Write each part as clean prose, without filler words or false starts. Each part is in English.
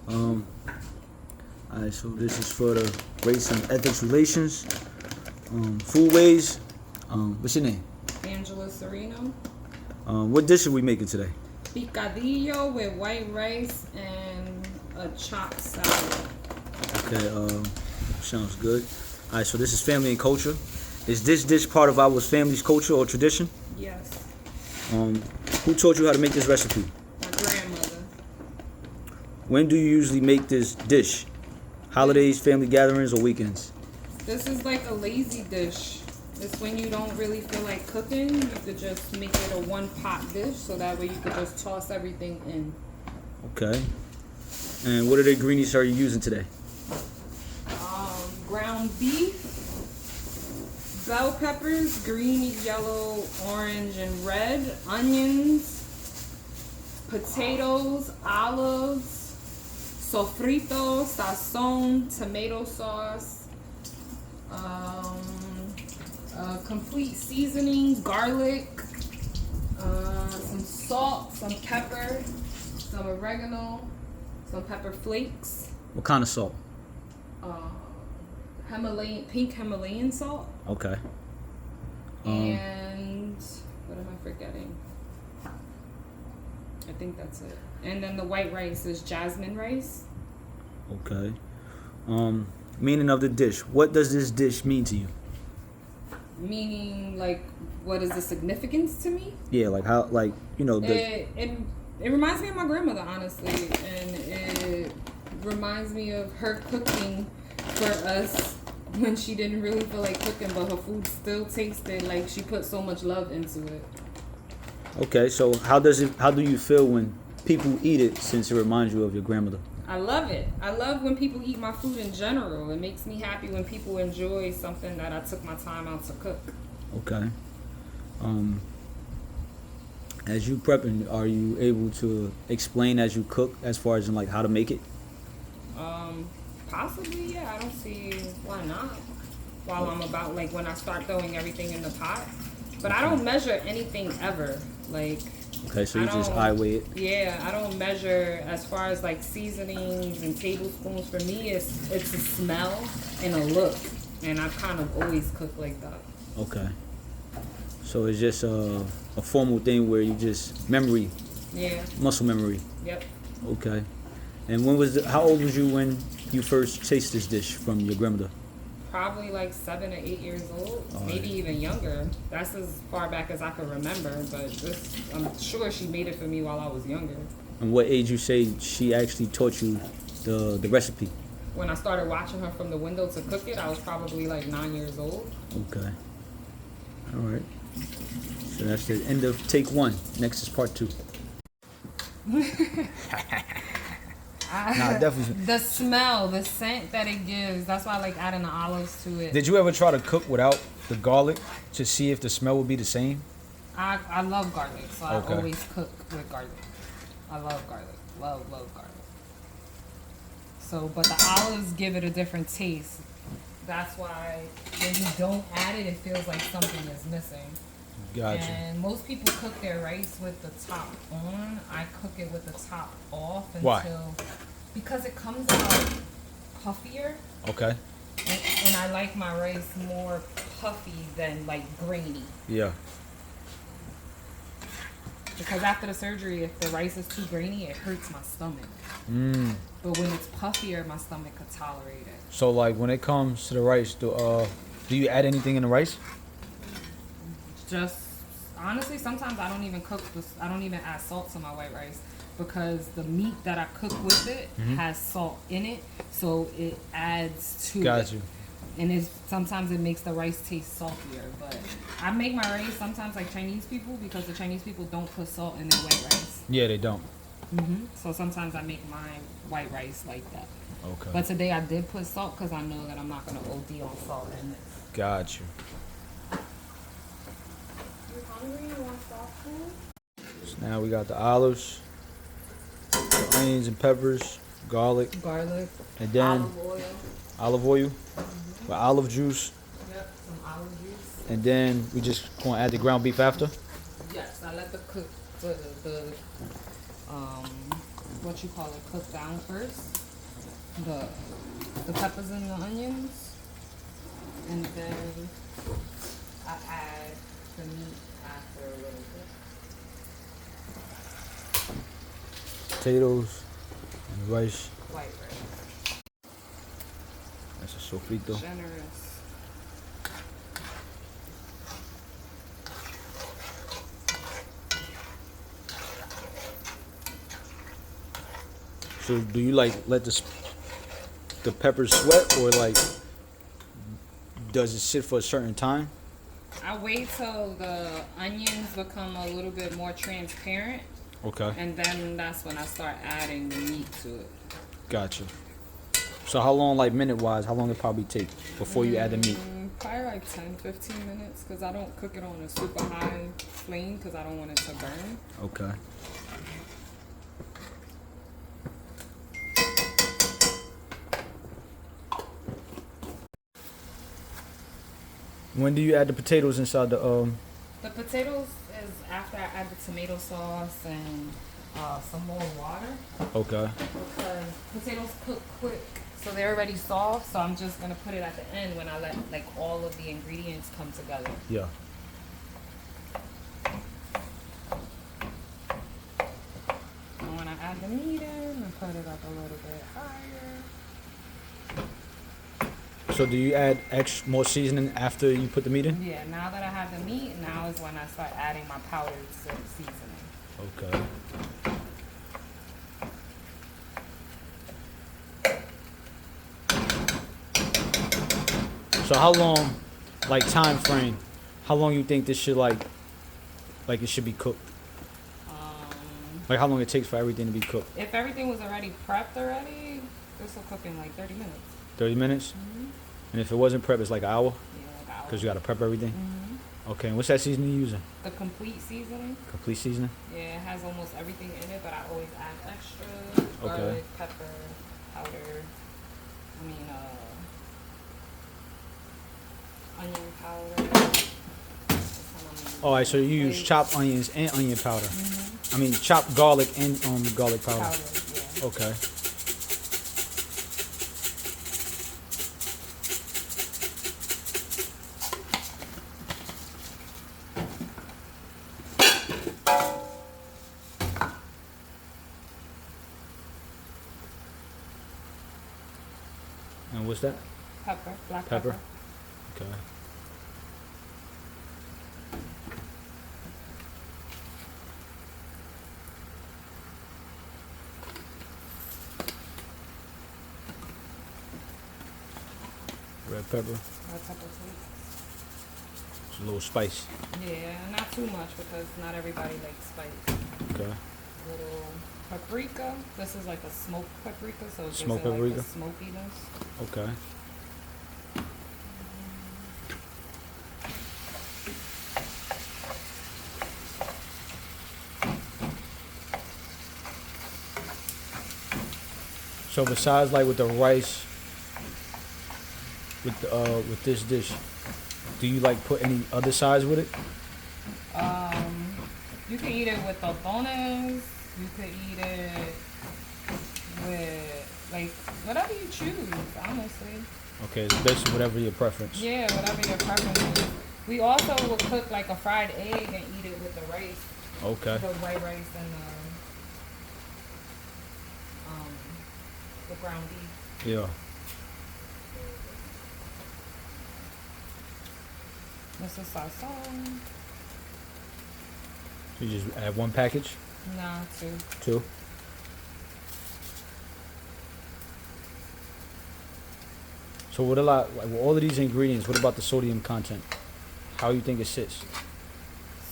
Um, Alright, so this is for the race and ethics relations. Foodways. What's your name? Angela Sereno. What dish are we making today? Picadillo with white rice and a chopped salad. Okay, sounds good. Alright, so this is family and culture. Is this dish part of our family's culture or tradition? Yes. Who taught you how to make this recipe? My grandmother. When do you usually make this dish? Holidays, family gatherings, or weekends? This is like a lazy dish. It's when you don't really feel like cooking. You could just make it a one-pot dish, so that way you could just toss everything in. Okay. And what are the ingredients are you using today? Ground beef, bell peppers, green, yellow, orange, and red, onions, potatoes, olives, sofrito, sazon, tomato sauce, complete seasoning, garlic, some salt, some pepper, some oregano, some pepper flakes. What kind of salt? Pink Himalayan salt. Okay. And what am I forgetting? I think that's it. And then the white rice is jasmine rice. Okay. Meaning of the dish. What does this dish mean to you? Meaning, like, what is the significance to me? Yeah, like how, like, you know, it reminds me of my grandmother, honestly, and it reminds me of her cooking for us when she didn't really feel like cooking, but her food still tasted like she put so much love into it. Okay, so how do you feel when people eat it, since it reminds you of your grandmother? I love it. I love when people eat my food in general. It makes me happy when people enjoy something that I took my time out to cook. Okay. As you prepping, are you able to explain as you cook, as far as in like how to make it? Possibly, yeah. I don't see why not. While I'm about, like, when I start throwing everything in the pot. But I don't measure anything ever. Like, okay, so you just eye weigh it? Yeah, I don't measure as far as like seasonings and tablespoons. For me, it's a smell and a look. And I kind of always cook like that. Okay. So it's just a formal thing where you just memory. Yeah. Muscle memory. Yep. Okay. And how old was you when you first tasted this dish from your grandmother? Probably like 7 or 8 years old, maybe even younger. That's as far back as I can remember, but I'm sure she made it for me while I was younger. And what age you say she actually taught you the recipe? When I started watching her from the window to cook it, I was probably like 9 years old. Okay. All right. So that's the end of take 1. Next is part 2. Definitely. The smell, the scent that it gives, that's why I like adding the olives to it. Did you ever try to cook without the garlic to see if the smell would be the same? I love garlic, so okay. I always cook with garlic. I love garlic. Love garlic. So, but the olives give it a different taste. That's why when you don't add it, it feels like something is missing. Gotcha. And most people cook their rice with the top on. I cook it with the top off until... Why? Because it comes out puffier. Okay. And I like my rice more puffy than like grainy. Yeah. Because after the surgery, if the rice is too grainy, it hurts my stomach. But when it's puffier, my stomach could tolerate it. So like when it comes to the rice, do you add anything in the rice? Just honestly, sometimes I don't even cook this. I don't even add salt to my white rice because the meat that I cook with it has salt in it, so it adds to Got it. you. And sometimes it makes the rice taste saltier. But I make my rice sometimes like Chinese people because the Chinese people don't put salt in their white rice. Yeah, they don't. So sometimes I make my white rice like that. Okay. But today I did put salt because I know that I'm not going to OD on salt in this. Got you. You hungry? You want soft food? So now we got the olives, the onions and peppers, garlic, and then olive oil with olive juice. Yep, some olive juice. And then we just gonna add the ground beef after. Yes, I let the what you call it, cook down first. The peppers and the onions. And then I add the meat after a little bit. Potatoes and rice. White rice. That's a sofrito. Generous. So do you like let the peppers sweat, or like does it sit for a certain time? I wait till the onions become a little bit more transparent. Okay. And then that's when I start adding the meat to it. Gotcha. So how long, like minute-wise, how long it probably take before you add the meat? Probably like 10-15 minutes, because I don't cook it on a super high flame because I don't want it to burn. Okay. When do you add the potatoes inside the The potatoes is after I add the tomato sauce and some more water. Okay. Because potatoes cook quick, so they're already soft. So I'm just gonna put it at the end when I let like all of the ingredients come together. Yeah. And when I add the meat in, I put it up a little bit higher. So do you add more seasoning after you put the meat in? Yeah, now that I have the meat, now is when I start adding my powdered seasoning. Okay. So how long, like time frame, how long you think this should like it should be cooked? Like how long it takes for everything to be cooked? If everything was already prepped already, this will cook in like 30 minutes. 30 minutes? Mm-hmm. And if it wasn't prepped, it's like an hour? Yeah, like an hour. Because you got to prep everything? Mm-hmm. Okay, and what's that seasoning you using? The complete seasoning. Complete seasoning? Yeah, it has almost everything in it, but I always add extra. Garlic, pepper, powder. Onion powder. Alright, so you use chopped onions and onion powder. Mm-hmm. I mean, chopped garlic and garlic powder. Yeah. Okay. And what's that? Pepper, black Pepper. pepper. Okay. Red pepper. Red pepper too. It's a little spice. Yeah, not too much because not everybody likes spice. Okay. Little paprika. This is like a smoked paprika, so it gives Smoked it like paprika? the smokiness. Okay. So besides like with the rice, with this dish, do you like put any other sides with it? You can eat it with tostones. You could eat it with like whatever you choose, honestly. Okay, it's basically whatever your preference. Yeah, whatever your preference is. We also will cook like a fried egg and eat it with the rice. Okay. The white rice and the ground beef. Yeah. This is sazon. You just add one package? Nah, two. Two? So what like with all of these ingredients, what about the sodium content? How you think it sits?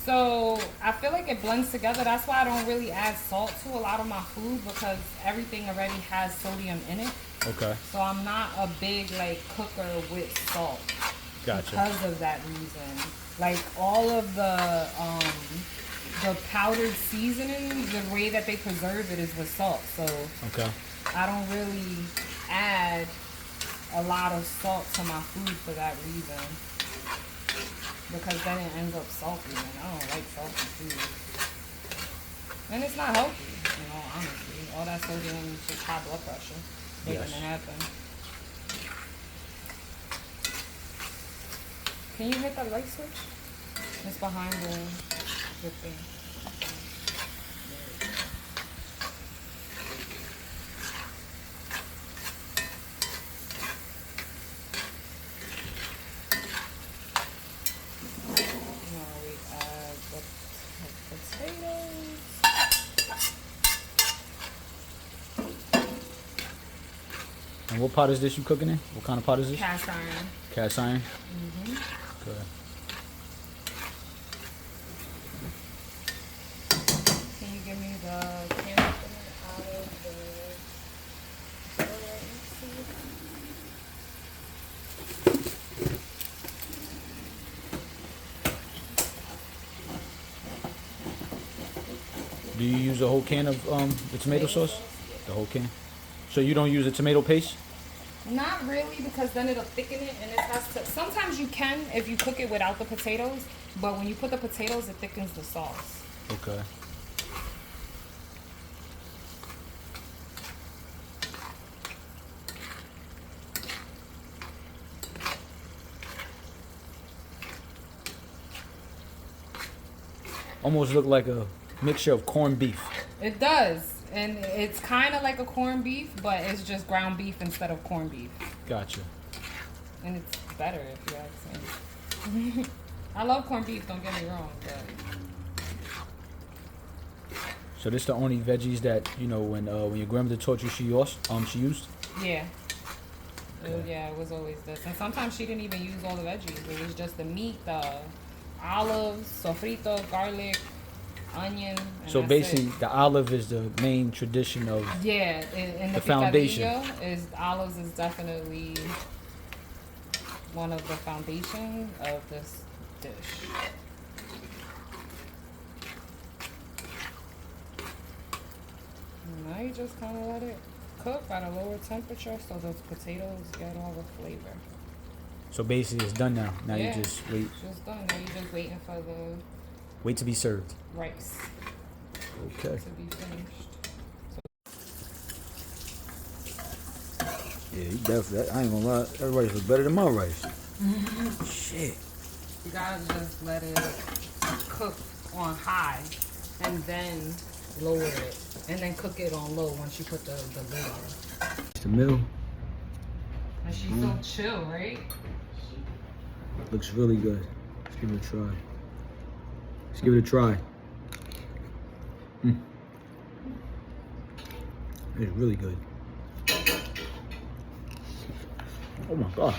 So I feel like it blends together. That's why I don't really add salt to a lot of my food because everything already has sodium in it. Okay. So I'm not a big like cooker with salt. Gotcha. Because of that reason. Like all of the powdered seasoning, the way that they preserve it is with salt. So Okay. I don't really add a lot of salt to my food for that reason. Because then it ends up salty and I don't like salty food. And it's not healthy, you know, honestly. All that sodium is just high blood pressure waiting to happen. Can you hit that light switch? It's behind the thing. Now we add the potatoes. And what pot is this you cooking in? What kind of pot is this? Cast iron. Cast iron? Okay. Can you give me the can opener out of the door right next to you? Do you use a whole can of the tomato sauce? The whole can? So you don't use a tomato paste? Not really, because then it'll thicken it, and it has to. Sometimes you can if you cook it without the potatoes, but when you put the potatoes, it thickens the sauce. Okay. Almost look like a mixture of corned beef. It does, and it's kind of like a corned beef, but it's just ground beef instead of corned beef. Gotcha. And it's better if you ask me. I love corned beef, don't get me wrong, but So this the only veggies that, you know, when your grandmother taught you she used? yeah. Okay. Yeah, it was always this. And sometimes she didn't even use all the veggies. It was just the meat, the olives, sofrito, garlic, onion. And So that's basically, it. the olive is the main tradition of. Yeah, and the the foundation. Picadillo is olives is definitely one of the foundation of this dish. Now you just kind of let it cook at a lower temperature so those potatoes get all the flavor. So basically, it's done now. Now Yeah. you just wait. It's just done. Now you're just waiting for the Wait to be served. rice Okay. to be finished. Yeah, you definitely. I ain't gonna lie. Everybody's look better than my rice. Shit. You gotta just let it cook on high and then lower it. And then cook it on low once you put the lid on. It's the meal. And she's so chill, right? Looks really good. Let's give it a try. Let's give it a try. It's really good. Oh my God.